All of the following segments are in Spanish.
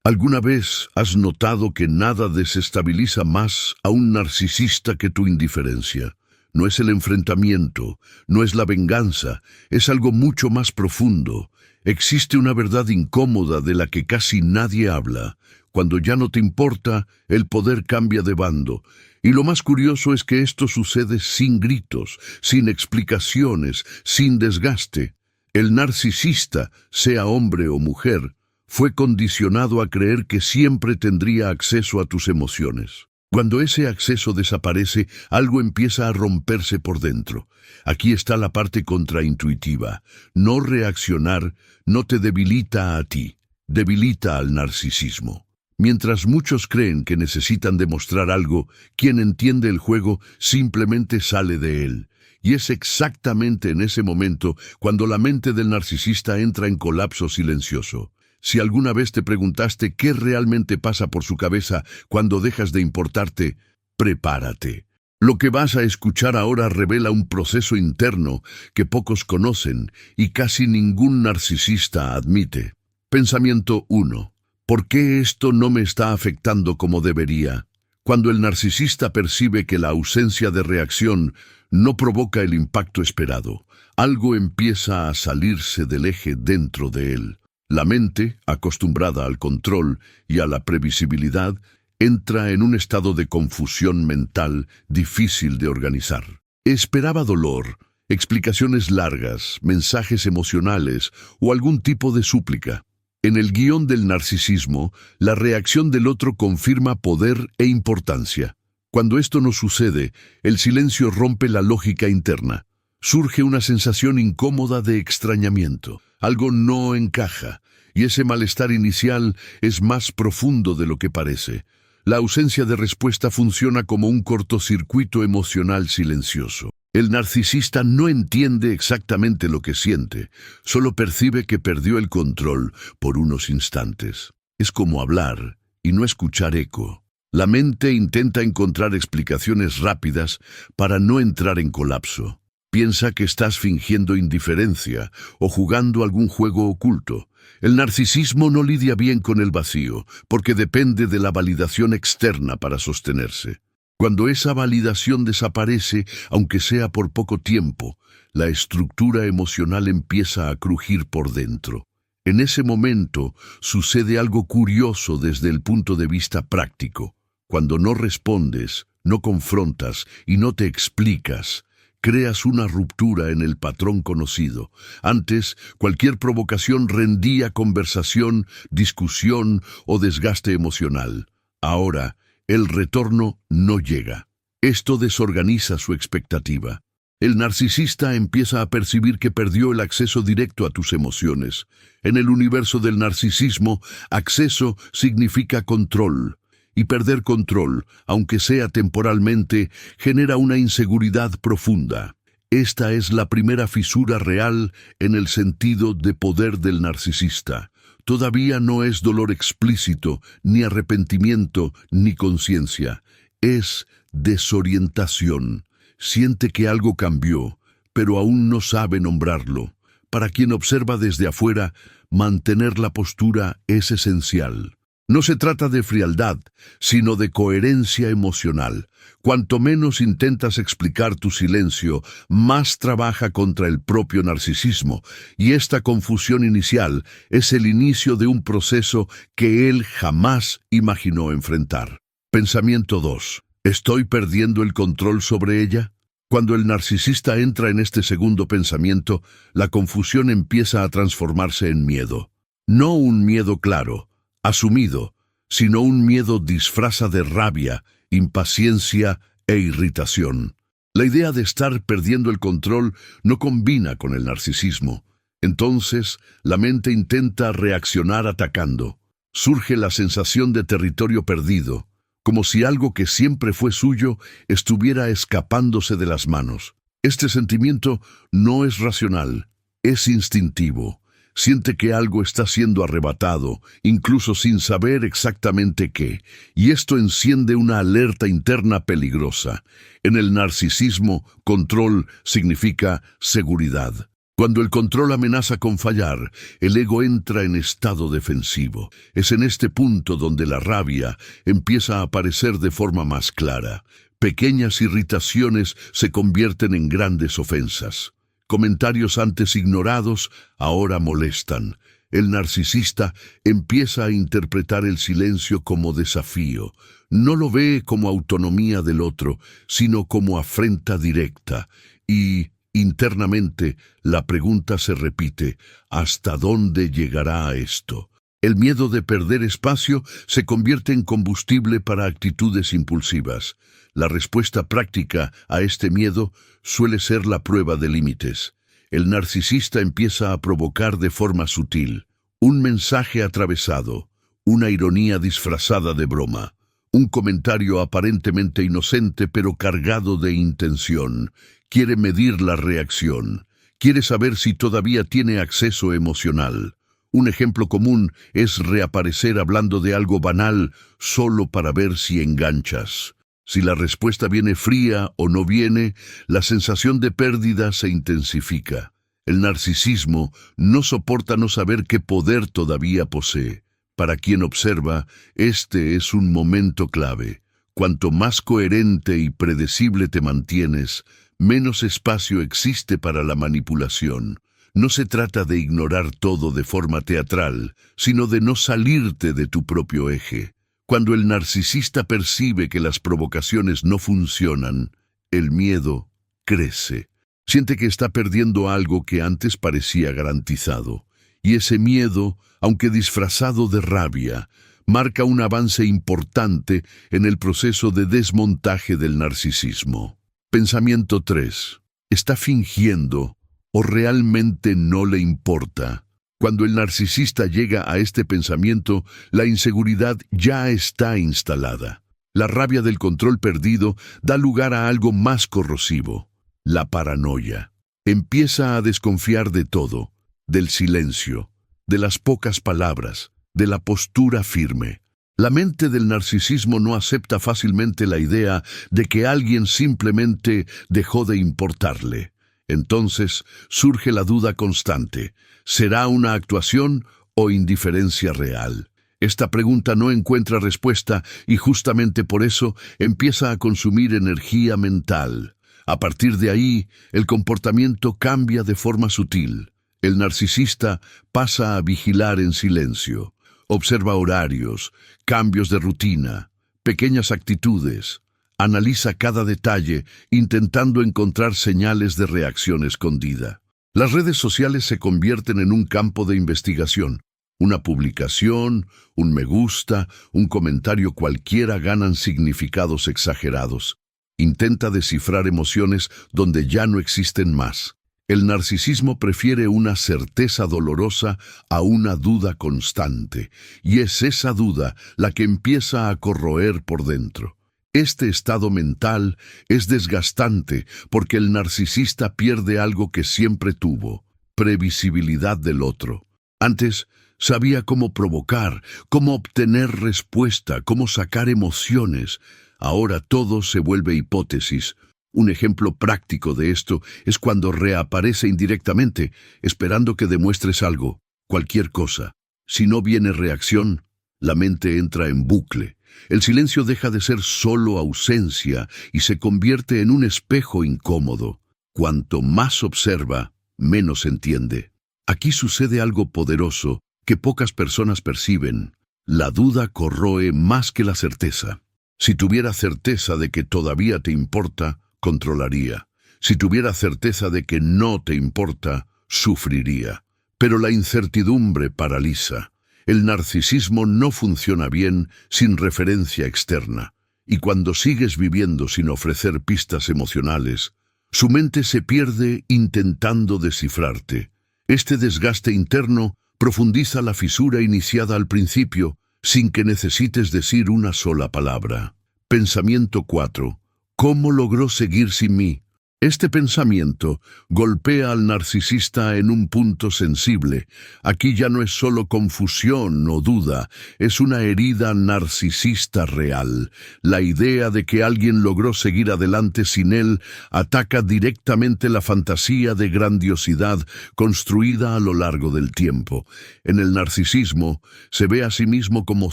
¿Alguna vez has notado que nada desestabiliza más a un narcisista que tu indiferencia? No es el enfrentamiento, no es la venganza, es algo mucho más profundo. Existe una verdad incómoda de la que casi nadie habla. Cuando ya no te importa, el poder cambia de bando. Y lo más curioso es que esto sucede sin gritos, sin explicaciones, sin desgaste. El narcisista, sea hombre o mujer, fue condicionado a creer que siempre tendría acceso a tus emociones. Cuando ese acceso desaparece, algo empieza a romperse por dentro. Aquí está la parte contraintuitiva. No reaccionar no te debilita a ti, debilita al narcisismo. Mientras muchos creen que necesitan demostrar algo, quien entiende el juego simplemente sale de él. Y es exactamente en ese momento cuando la mente del narcisista entra en colapso silencioso. Si alguna vez te preguntaste qué realmente pasa por su cabeza cuando dejas de importarte, prepárate. Lo que vas a escuchar ahora revela un proceso interno que pocos conocen y casi ningún narcisista admite. Pensamiento 1. ¿Por qué esto no me está afectando como debería? Cuando el narcisista percibe que la ausencia de reacción no provoca el impacto esperado, algo empieza a salirse del eje dentro de él. La mente, acostumbrada al control y a la previsibilidad, entra en un estado de confusión mental difícil de organizar. Esperaba dolor, explicaciones largas, mensajes emocionales o algún tipo de súplica. En el guión del narcisismo, la reacción del otro confirma poder e importancia. Cuando esto no sucede, el silencio rompe la lógica interna. Surge una sensación incómoda de extrañamiento. Algo no encaja, y ese malestar inicial es más profundo de lo que parece. La ausencia de respuesta funciona como un cortocircuito emocional silencioso. El narcisista no entiende exactamente lo que siente, solo percibe que perdió el control por unos instantes. Es como hablar y no escuchar eco. La mente intenta encontrar explicaciones rápidas para no entrar en colapso. Piensa que estás fingiendo indiferencia o jugando algún juego oculto. El narcisismo no lidia bien con el vacío, porque depende de la validación externa para sostenerse. Cuando esa validación desaparece, aunque sea por poco tiempo, la estructura emocional empieza a crujir por dentro. En ese momento sucede algo curioso desde el punto de vista práctico. Cuando no respondes, no confrontas y no te explicas, creas una ruptura en el patrón conocido. Antes, cualquier provocación rendía conversación, discusión o desgaste emocional. Ahora, el retorno no llega. Esto desorganiza su expectativa. El narcisista empieza a percibir que perdió el acceso directo a tus emociones. En el universo del narcisismo, acceso significa control. Y perder control, aunque sea temporalmente, genera una inseguridad profunda. Esta es la primera fisura real en el sentido de poder del narcisista. Todavía no es dolor explícito, ni arrepentimiento, ni conciencia. Es desorientación. Siente que algo cambió, pero aún no sabe nombrarlo. Para quien observa desde afuera, mantener la postura es esencial. No se trata de frialdad, sino de coherencia emocional. Cuanto menos intentas explicar tu silencio, más trabaja contra el propio narcisismo, y esta confusión inicial es el inicio de un proceso que él jamás imaginó enfrentar. Pensamiento 2. ¿Estoy perdiendo el control sobre ella? Cuando el narcisista entra en este segundo pensamiento, la confusión empieza a transformarse en miedo. No un miedo claro, asumido, sino un miedo disfraza de rabia, impaciencia e irritación. La idea de estar perdiendo el control no combina con el narcisismo. Entonces, la mente intenta reaccionar atacando. Surge la sensación de territorio perdido, como si algo que siempre fue suyo estuviera escapándose de las manos. Este sentimiento no es racional, es instintivo. Siente que algo está siendo arrebatado, incluso sin saber exactamente qué, y esto enciende una alerta interna peligrosa. En el narcisismo, control significa seguridad. Cuando el control amenaza con fallar, el ego entra en estado defensivo. Es en este punto donde la rabia empieza a aparecer de forma más clara. Pequeñas irritaciones se convierten en grandes ofensas. Comentarios antes ignorados ahora molestan. El narcisista empieza a interpretar el silencio como desafío. No lo ve como autonomía del otro, sino como afrenta directa. Y internamente, la pregunta se repite: ¿hasta dónde llegará esto? El miedo de perder espacio se convierte en combustible para actitudes impulsivas. La respuesta práctica a este miedo suele ser la prueba de límites. El narcisista empieza a provocar de forma sutil un mensaje atravesado, una ironía disfrazada de broma, un comentario aparentemente inocente pero cargado de intención. Quiere medir la reacción. Quiere saber si todavía tiene acceso emocional. Un ejemplo común es reaparecer hablando de algo banal solo para ver si enganchas. Si la respuesta viene fría o no viene, la sensación de pérdida se intensifica. El narcisismo no soporta no saber qué poder todavía posee. Para quien observa, este es un momento clave. Cuanto más coherente y predecible te mantienes, menos espacio existe para la manipulación. No se trata de ignorar todo de forma teatral, sino de no salirte de tu propio eje. Cuando el narcisista percibe que las provocaciones no funcionan, el miedo crece. Siente que está perdiendo algo que antes parecía garantizado. Y ese miedo, aunque disfrazado de rabia, marca un avance importante en el proceso de desmontaje del narcisismo. Pensamiento 3. ¿Está fingiendo o realmente no le importa? Cuando el narcisista llega a este pensamiento, la inseguridad ya está instalada. La rabia del control perdido da lugar a algo más corrosivo: la paranoia. Empieza a desconfiar de todo, del silencio, de las pocas palabras, de la postura firme. La mente del narcisismo no acepta fácilmente la idea de que alguien simplemente dejó de importarle. Entonces surge la duda constante: ¿será una actuación o indiferencia real? Esta pregunta no encuentra respuesta y justamente por eso empieza a consumir energía mental. A partir de ahí, el comportamiento cambia de forma sutil. El narcisista pasa a vigilar en silencio. Observa horarios, cambios de rutina, pequeñas actitudes. Analiza cada detalle, intentando encontrar señales de reacción escondida. Las redes sociales se convierten en un campo de investigación. Una publicación, un me gusta, un comentario cualquiera ganan significados exagerados. Intenta descifrar emociones donde ya no existen más. El narcisismo prefiere una certeza dolorosa a una duda constante, y es esa duda la que empieza a corroer por dentro. Este estado mental es desgastante porque el narcisista pierde algo que siempre tuvo: previsibilidad del otro. Antes sabía cómo provocar, cómo obtener respuesta, cómo sacar emociones. Ahora todo se vuelve hipótesis. Un ejemplo práctico de esto es cuando reaparece indirectamente, esperando que demuestres algo, cualquier cosa. Si no viene reacción, la mente entra en bucle. El silencio deja de ser solo ausencia y se convierte en un espejo incómodo. Cuanto más observa, menos entiende. Aquí sucede algo poderoso que pocas personas perciben. La duda corroe más que la certeza. Si tuviera certeza de que todavía te importa, controlaría. Si tuviera certeza de que no te importa, sufriría. Pero la incertidumbre paraliza. El narcisismo no funciona bien sin referencia externa. Y cuando sigues viviendo sin ofrecer pistas emocionales, su mente se pierde intentando descifrarte. Este desgaste interno profundiza la fisura iniciada al principio, sin que necesites decir una sola palabra. Pensamiento 4. ¿Cómo logró seguir sin mí? Este pensamiento golpea al narcisista en un punto sensible. Aquí ya no es solo confusión o duda, es una herida narcisista real. La idea de que alguien logró seguir adelante sin él ataca directamente la fantasía de grandiosidad construida a lo largo del tiempo. En el narcisismo se ve a sí mismo como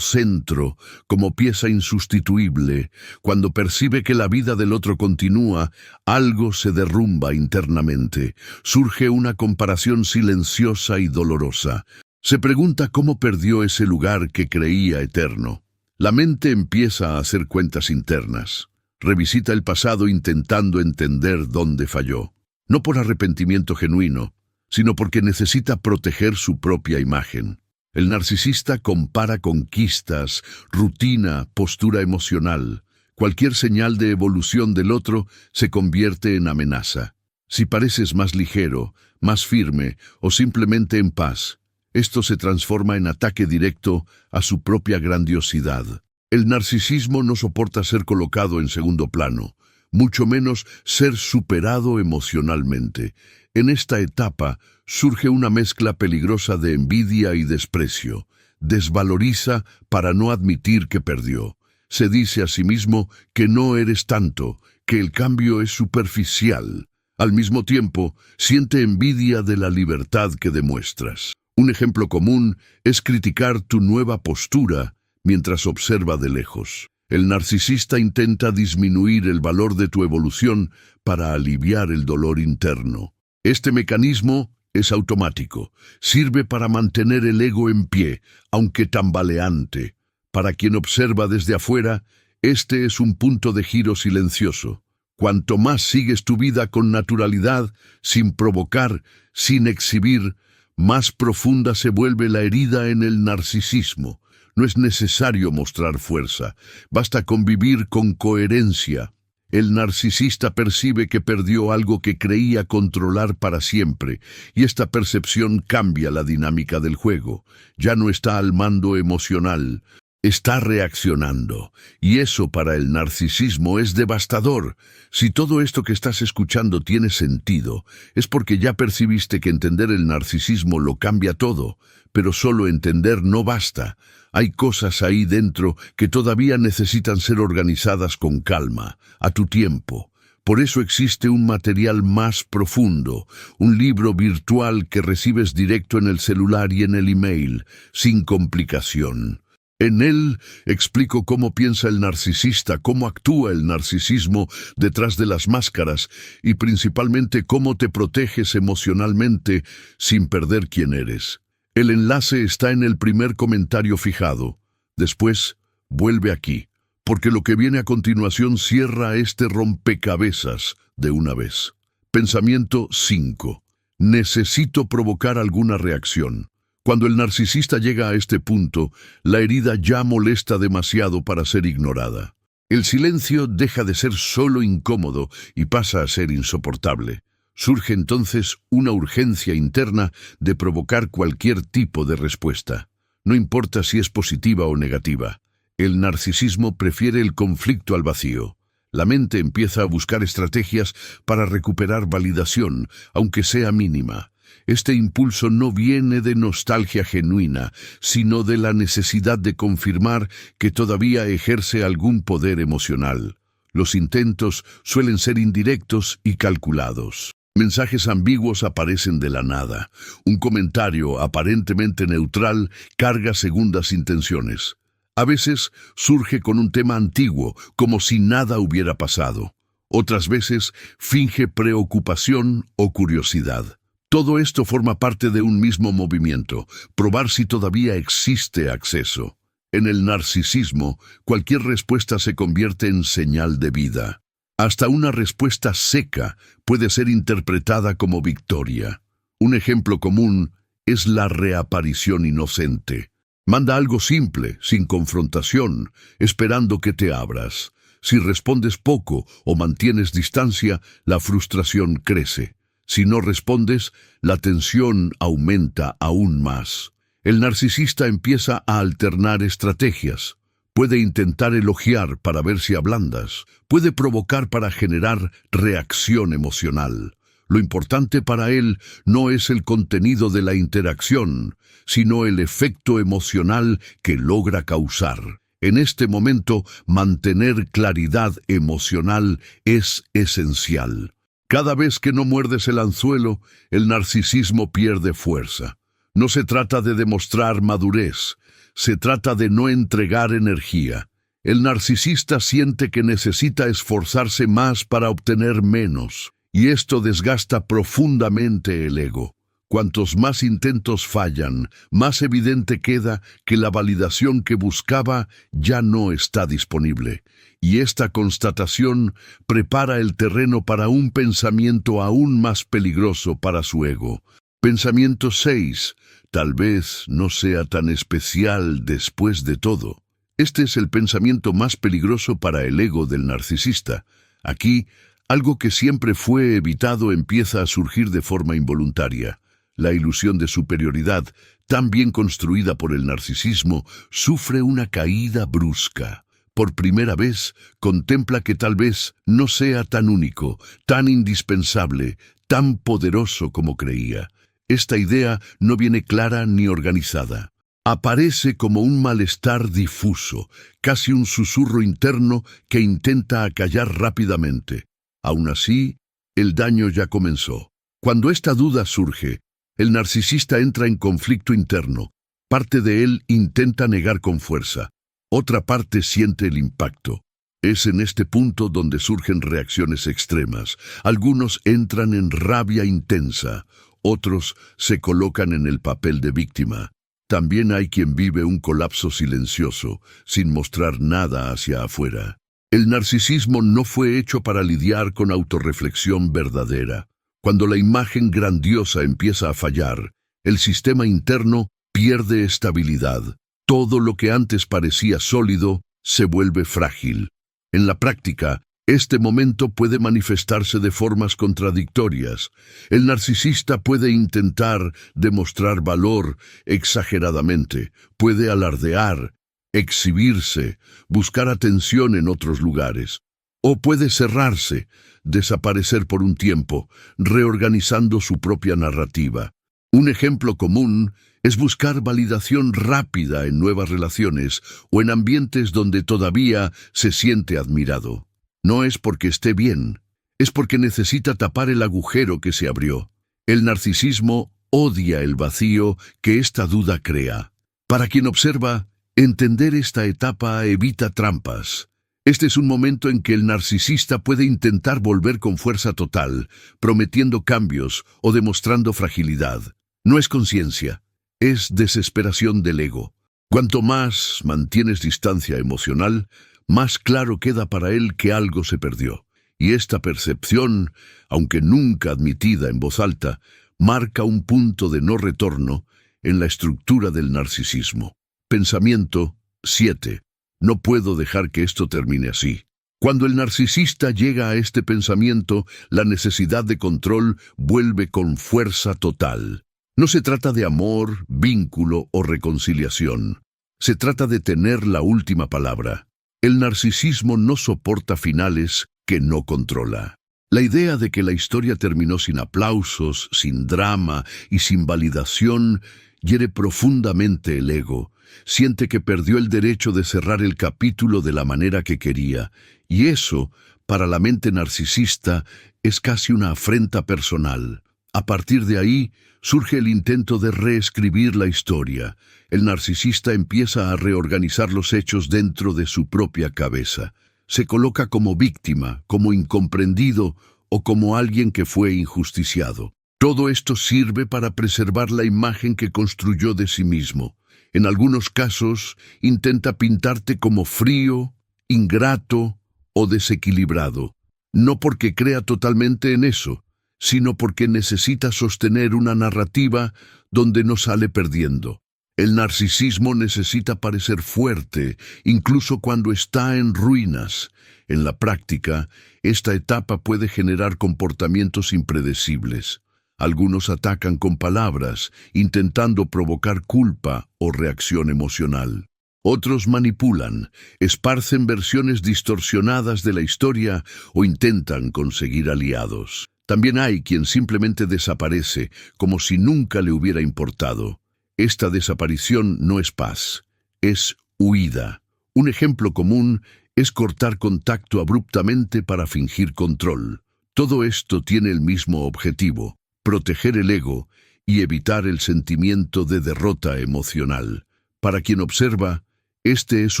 centro, como pieza insustituible. Cuando percibe que la vida del otro continúa, algo se derrumba internamente. Surge una comparación silenciosa y dolorosa. Se pregunta cómo perdió ese lugar que creía eterno. La mente empieza a hacer cuentas internas. Revisita el pasado intentando entender dónde falló. No por arrepentimiento genuino, sino porque necesita proteger su propia imagen. El narcisista compara conquistas, rutina, postura emocional. Cualquier señal de evolución del otro se convierte en amenaza. Si pareces más ligero, más firme o simplemente en paz, esto se transforma en ataque directo a su propia grandiosidad. El narcisismo no soporta ser colocado en segundo plano, mucho menos ser superado emocionalmente. En esta etapa surge una mezcla peligrosa de envidia y desprecio. Desvaloriza para no admitir que perdió. Se dice a sí mismo que no eres tanto, que el cambio es superficial. Al mismo tiempo, siente envidia de la libertad que demuestras. Un ejemplo común es criticar tu nueva postura mientras observa de lejos. El narcisista intenta disminuir el valor de tu evolución para aliviar el dolor interno. Este mecanismo es automático. Sirve para mantener el ego en pie, aunque tambaleante. Para quien observa desde afuera, este es un punto de giro silencioso. Cuanto más sigues tu vida con naturalidad, sin provocar, sin exhibir, más profunda se vuelve la herida en el narcisismo. No es necesario mostrar fuerza, basta convivir con coherencia. El narcisista percibe que perdió algo que creía controlar para siempre, y esta percepción cambia la dinámica del juego. Ya no está al mando emocional. Está reaccionando, y eso para el narcisismo es devastador. Si todo esto que estás escuchando tiene sentido, es porque ya percibiste que entender el narcisismo lo cambia todo, pero solo entender no basta. Hay cosas ahí dentro que todavía necesitan ser organizadas con calma, a tu tiempo. Por eso existe un material más profundo, un libro virtual que recibes directo en el celular y en el email, sin complicación. En él explico cómo piensa el narcisista, cómo actúa el narcisismo detrás de las máscaras y principalmente cómo te proteges emocionalmente sin perder quién eres. El enlace está en el primer comentario fijado. Después, vuelve aquí, porque lo que viene a continuación cierra este rompecabezas de una vez. Pensamiento 5. Necesito provocar alguna reacción. Cuando el narcisista llega a este punto, la herida ya molesta demasiado para ser ignorada. El silencio deja de ser solo incómodo y pasa a ser insoportable. Surge entonces una urgencia interna de provocar cualquier tipo de respuesta. No importa si es positiva o negativa. El narcisismo prefiere el conflicto al vacío. La mente empieza a buscar estrategias para recuperar validación, aunque sea mínima. Este impulso no viene de nostalgia genuina, sino de la necesidad de confirmar que todavía ejerce algún poder emocional. Los intentos suelen ser indirectos y calculados. Mensajes ambiguos aparecen de la nada. Un comentario aparentemente neutral carga segundas intenciones. A veces surge con un tema antiguo, como si nada hubiera pasado. Otras veces finge preocupación o curiosidad. Todo esto forma parte de un mismo movimiento, probar si todavía existe acceso. En el narcisismo, cualquier respuesta se convierte en señal de vida. Hasta una respuesta seca puede ser interpretada como victoria. Un ejemplo común es la reaparición inocente. Manda algo simple, sin confrontación, esperando que te abras. Si respondes poco o mantienes distancia, la frustración crece. Si no respondes, la tensión aumenta aún más. El narcisista empieza a alternar estrategias. Puede intentar elogiar para ver si ablandas. Puede provocar para generar reacción emocional. Lo importante para él no es el contenido de la interacción, sino el efecto emocional que logra causar. En este momento, mantener claridad emocional es esencial. Cada vez que no muerdes el anzuelo, el narcisismo pierde fuerza. No se trata de demostrar madurez, se trata de no entregar energía. El narcisista siente que necesita esforzarse más para obtener menos, y esto desgasta profundamente el ego. Cuantos más intentos fallan, más evidente queda que la validación que buscaba ya no está disponible. Y esta constatación prepara el terreno para un pensamiento aún más peligroso para su ego. Pensamiento 6. Tal vez no sea tan especial después de todo. Este es el pensamiento más peligroso para el ego del narcisista. Aquí, algo que siempre fue evitado empieza a surgir de forma involuntaria. La ilusión de superioridad, tan bien construida por el narcisismo, sufre una caída brusca. Por primera vez, contempla que tal vez no sea tan único, tan indispensable, tan poderoso como creía. Esta idea no viene clara ni organizada. Aparece como un malestar difuso, casi un susurro interno que intenta acallar rápidamente. Aún así, el daño ya comenzó. Cuando esta duda surge, el narcisista entra en conflicto interno. Parte de él intenta negar con fuerza. Otra parte siente el impacto. Es en este punto donde surgen reacciones extremas. Algunos entran en rabia intensa. Otros se colocan en el papel de víctima. También hay quien vive un colapso silencioso, sin mostrar nada hacia afuera. El narcisismo no fue hecho para lidiar con autorreflexión verdadera. Cuando la imagen grandiosa empieza a fallar, el sistema interno pierde estabilidad. Todo lo que antes parecía sólido se vuelve frágil. En la práctica, este momento puede manifestarse de formas contradictorias. El narcisista puede intentar demostrar valor exageradamente, puede alardear, exhibirse, buscar atención en otros lugares. O puede cerrarse, desaparecer por un tiempo, reorganizando su propia narrativa. Un ejemplo común es buscar validación rápida en nuevas relaciones o en ambientes donde todavía se siente admirado. No es porque esté bien, es porque necesita tapar el agujero que se abrió. El narcisismo odia el vacío que esta duda crea. Para quien observa, entender esta etapa evita trampas. Este es un momento en que el narcisista puede intentar volver con fuerza total, prometiendo cambios o demostrando fragilidad. No es conciencia, es desesperación del ego. Cuanto más mantienes distancia emocional, más claro queda para él que algo se perdió. Y esta percepción, aunque nunca admitida en voz alta, marca un punto de no retorno en la estructura del narcisismo. Pensamiento 7. No puedo dejar que esto termine así. Cuando el narcisista llega a este pensamiento, la necesidad de control vuelve con fuerza total. No se trata de amor, vínculo o reconciliación. Se trata de tener la última palabra. El narcisismo no soporta finales que no controla. La idea de que la historia terminó sin aplausos, sin drama y sin validación hiere profundamente el ego. Siente que perdió el derecho de cerrar el capítulo de la manera que quería, y eso, para la mente narcisista, es casi una afrenta personal. A partir de ahí, surge el intento de reescribir la historia. El narcisista empieza a reorganizar los hechos dentro de su propia cabeza. Se coloca como víctima, como incomprendido o como alguien que fue injusticiado. Todo esto sirve para preservar la imagen que construyó de sí mismo. En algunos casos, intenta pintarte como frío, ingrato o desequilibrado. No porque crea totalmente en eso, sino porque necesita sostener una narrativa donde no sale perdiendo. El narcisismo necesita parecer fuerte, incluso cuando está en ruinas. En la práctica, esta etapa puede generar comportamientos impredecibles. Algunos atacan con palabras, intentando provocar culpa o reacción emocional. Otros manipulan, esparcen versiones distorsionadas de la historia o intentan conseguir aliados. También hay quien simplemente desaparece, como si nunca le hubiera importado. Esta desaparición no es paz, es huida. Un ejemplo común es cortar contacto abruptamente para fingir control. Todo esto tiene el mismo objetivo: proteger el ego y evitar el sentimiento de derrota emocional. Para quien observa, este es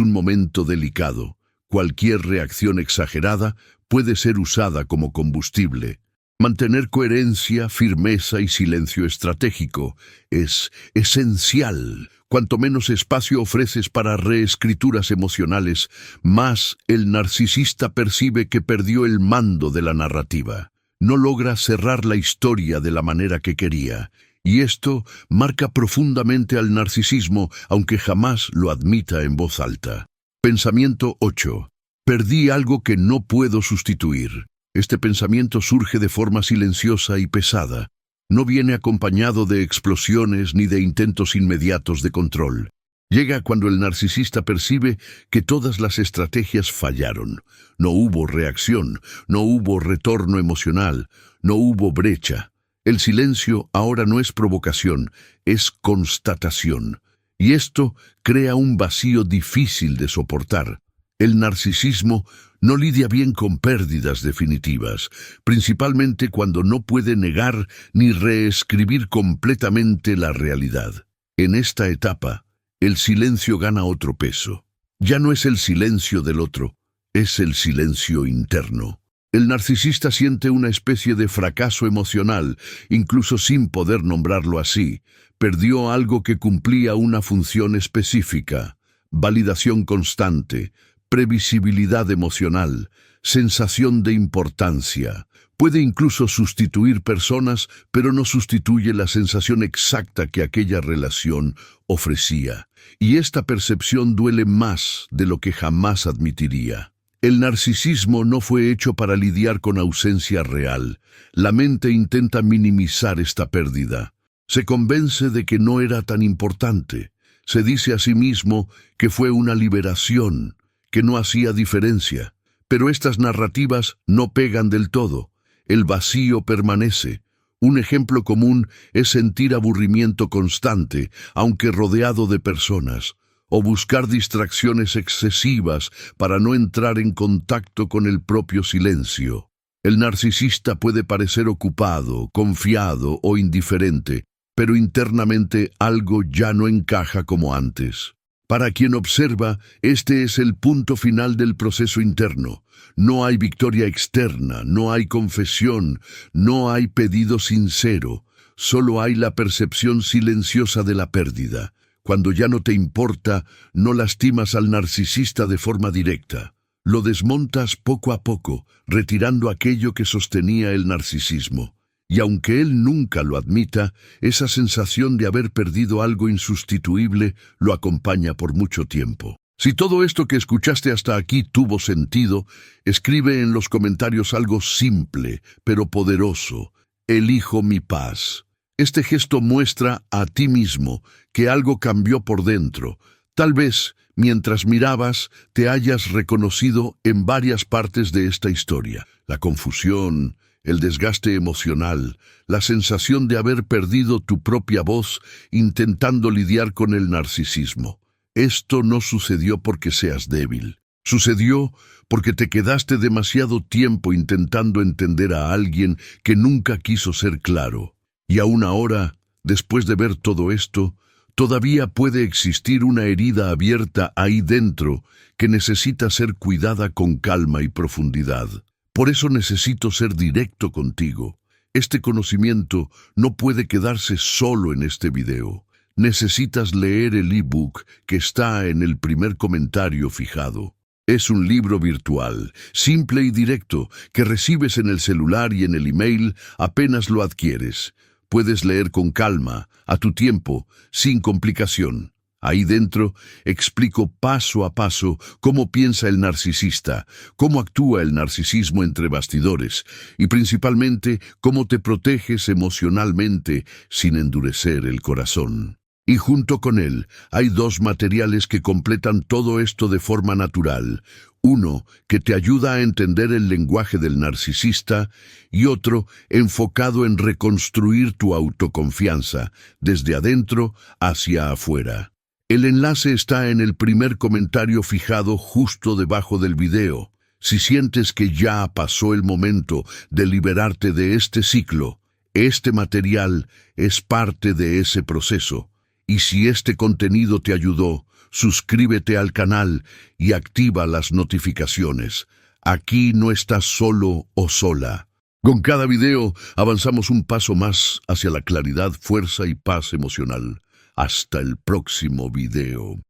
un momento delicado. Cualquier reacción exagerada puede ser usada como combustible. Mantener coherencia, firmeza y silencio estratégico es esencial. Cuanto menos espacio ofreces para reescrituras emocionales, más el narcisista percibe que perdió el mando de la narrativa. No logra cerrar la historia de la manera que quería. Y esto marca profundamente al narcisismo, aunque jamás lo admita en voz alta. Pensamiento 8. Perdí algo que no puedo sustituir. Este pensamiento surge de forma silenciosa y pesada. No viene acompañado de explosiones ni de intentos inmediatos de control. Llega cuando el narcisista percibe que todas las estrategias fallaron. No hubo reacción, no hubo retorno emocional, no hubo brecha. El silencio ahora no es provocación, es constatación. Y esto crea un vacío difícil de soportar. El narcisismo no lidia bien con pérdidas definitivas, principalmente cuando no puede negar ni reescribir completamente la realidad. En esta etapa, el silencio gana otro peso. Ya no es el silencio del otro, es el silencio interno. El narcisista siente una especie de fracaso emocional, incluso sin poder nombrarlo así. Perdió algo que cumplía una función específica: validación constante, previsibilidad emocional, sensación de importancia. Puede incluso sustituir personas, pero no sustituye la sensación exacta que aquella relación ofrecía. Y esta percepción duele más de lo que jamás admitiría. El narcisismo no fue hecho para lidiar con ausencia real. La mente intenta minimizar esta pérdida. Se convence de que no era tan importante. Se dice a sí mismo que fue una liberación, que no hacía diferencia. Pero estas narrativas no pegan del todo. El vacío permanece. Un ejemplo común es sentir aburrimiento constante, aunque rodeado de personas, o buscar distracciones excesivas para no entrar en contacto con el propio silencio. El narcisista puede parecer ocupado, confiado o indiferente, pero internamente algo ya no encaja como antes. Para quien observa, este es el punto final del proceso interno. No hay victoria externa, no hay confesión, no hay pedido sincero, solo hay la percepción silenciosa de la pérdida. Cuando ya no te importa, no lastimas al narcisista de forma directa. Lo desmontas poco a poco, retirando aquello que sostenía el narcisismo. Y aunque él nunca lo admita, esa sensación de haber perdido algo insustituible lo acompaña por mucho tiempo. Si todo esto que escuchaste hasta aquí tuvo sentido, escribe en los comentarios algo simple, pero poderoso: elijo mi paz. Este gesto muestra a ti mismo que algo cambió por dentro. Tal vez, mientras mirabas, te hayas reconocido en varias partes de esta historia. La confusión, el desgaste emocional, la sensación de haber perdido tu propia voz intentando lidiar con el narcisismo. Esto no sucedió porque seas débil. Sucedió porque te quedaste demasiado tiempo intentando entender a alguien que nunca quiso ser claro. Y aún ahora, después de ver todo esto, todavía puede existir una herida abierta ahí dentro que necesita ser cuidada con calma y profundidad. Por eso necesito ser directo contigo. Este conocimiento no puede quedarse solo en este video. Necesitas leer el ebook que está en el primer comentario fijado. Es un libro virtual, simple y directo, que recibes en el celular y en el email apenas lo adquieres. Puedes leer con calma, a tu tiempo, sin complicación. Ahí dentro explico paso a paso cómo piensa el narcisista, cómo actúa el narcisismo entre bastidores y principalmente cómo te proteges emocionalmente sin endurecer el corazón. Y junto con él hay dos materiales que completan todo esto de forma natural. Uno que te ayuda a entender el lenguaje del narcisista y otro enfocado en reconstruir tu autoconfianza desde adentro hacia afuera. El enlace está en el primer comentario fijado justo debajo del video. Si sientes que ya pasó el momento de liberarte de este ciclo, este material es parte de ese proceso. Y si este contenido te ayudó, suscríbete al canal y activa las notificaciones. Aquí no estás solo o sola. Con cada video avanzamos un paso más hacia la claridad, fuerza y paz emocional. Hasta el próximo video.